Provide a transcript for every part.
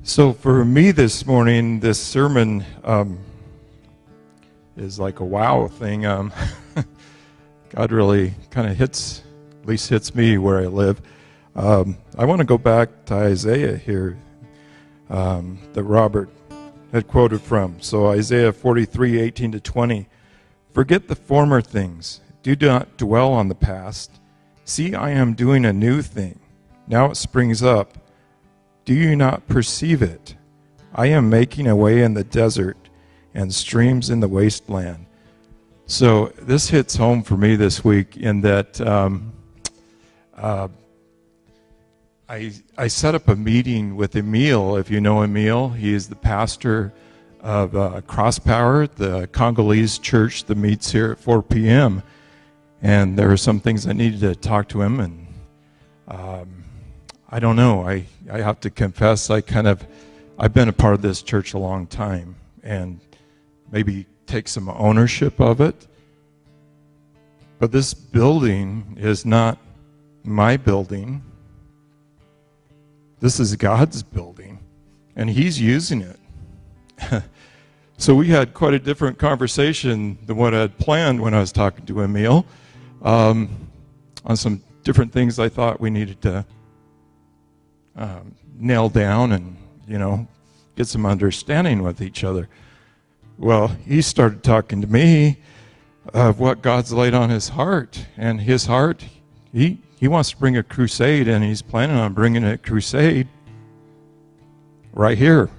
So for me this morning, this sermon is like a wow thing. God really kind of hits me where I live. I want to go back to Isaiah here that Robert had quoted from. So Isaiah 43:18-20. Forget the former things. Do not dwell on the past. See, I am doing a new thing. Now it springs up. Do you not perceive it? I am making a way in the desert and streams in the wasteland. So this hits home for me this week in that I set up a meeting with Emil. If you know Emil, he is the pastor of Cross Power, the Congolese church that meets here at 4 p.m. And there are some things I needed to talk to him, and I don't know. I have to confess, I've been a part of this church a long time, and maybe take some ownership of it. But this building is not my building. This is God's building, and He's using it. So we had quite a different conversation than what I had planned when I was talking to Emil on some different things I thought we needed to nail down and, get some understanding with each other. Well, he started talking to me of what God's laid on his heart. And his heart, he wants to bring a crusade, and he's planning on bringing a crusade right here.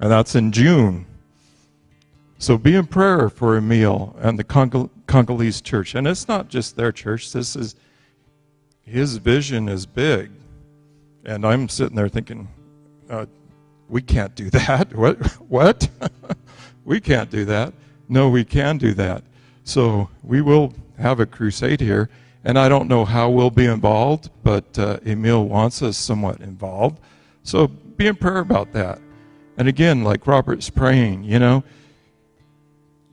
And that's in June. So be in prayer for Emil and the Congolese church. And it's not just their church. His vision is big. And I'm sitting there thinking, we can't do that. What? We can't do that. No, we can do that. So we will have a crusade here. And I don't know how we'll be involved, but Emil wants us somewhat involved. So be in prayer about that. And again, like Robert's praying,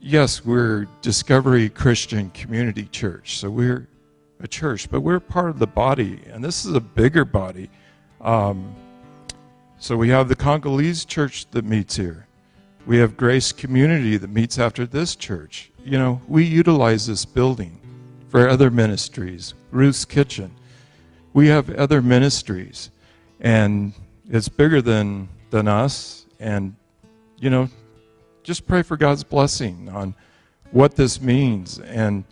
yes, we're Discovery Christian Community Church. So we're a church, but we're part of the body. And this is a bigger body. So we have the Congolese church that meets here. We have Grace Community that meets after this church. We utilize this building for other ministries. Ruth's Kitchen. We have other ministries, and it's bigger than us. And just pray for God's blessing on what this means. And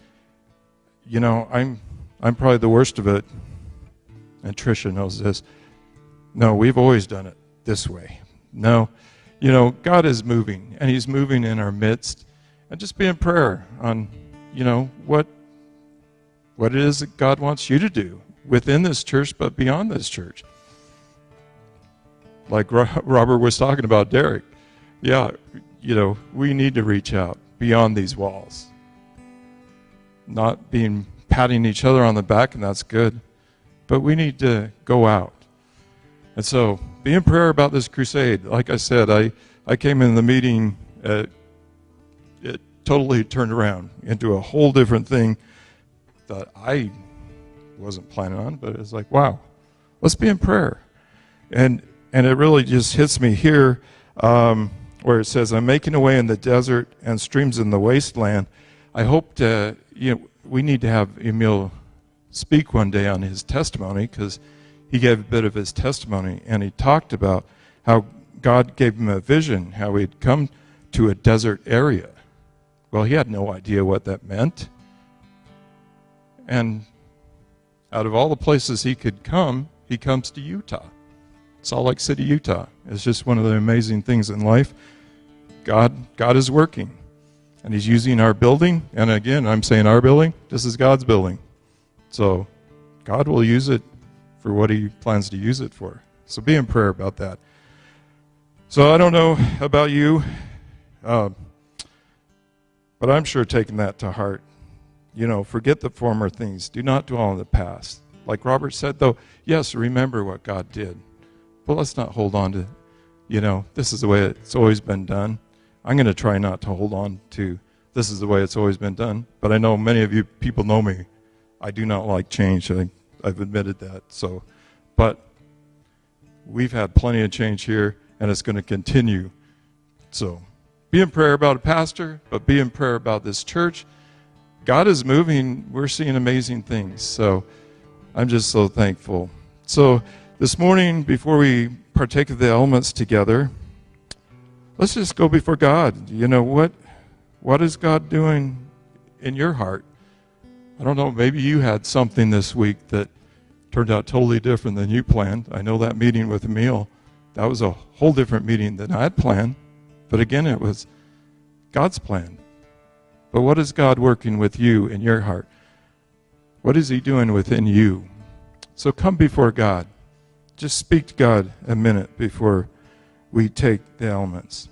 I'm probably the worst of it, and Tricia knows this. No, we've always done it this way. No, God is moving, and He's moving in our midst. And just be in prayer on, what it is that God wants you to do within this church, but beyond this church. Like Robert was talking about Derek. Yeah, we need to reach out beyond these walls. Not patting each other on the back, and that's good. But we need to go out. And so, be in prayer about this crusade. Like I said, I came in the meeting, it totally turned around into a whole different thing that I wasn't planning on, but it's like, wow, let's be in prayer. And it really just hits me here where it says, I'm making a way in the desert and streams in the wasteland. I hope we need to have Emil speak one day on his testimony, because he gave a bit of his testimony, and he talked about how God gave him a vision, how he'd come to a desert area. Well, he had no idea what that meant. And out of all the places he could come, he comes to Utah. Salt Lake City, Utah. It's just one of the amazing things in life. God is working, and He's using our building. And again, I'm saying our building. This is God's building. So God will use it for what He plans to use it for. So be in prayer about that. So I don't know about you, but I'm sure taking that to heart. Forget the former things. Do not dwell on the past. Like Robert said, though, yes, remember what God did. But let's not hold on to, this is the way it's always been done. I'm going to try not to hold on to this is the way it's always been done. But I know many of you people know me. I do not like change. I've admitted that. But we've had plenty of change here. and it's going to continue. So be in prayer about a pastor, but be in prayer about this church. God is moving. We're seeing amazing things. So I'm just so thankful. So this morning, before we partake of the elements together, let's just go before God. You know, what is God doing in your heart? I don't know, maybe you had something this week that turned out totally different than you planned. I know that meeting with Emil, that was a whole different meeting than I had planned. But again, it was God's plan. But what is God working with you in your heart? What is he doing within you? So come before God. Just speak to God a minute before we take the elements.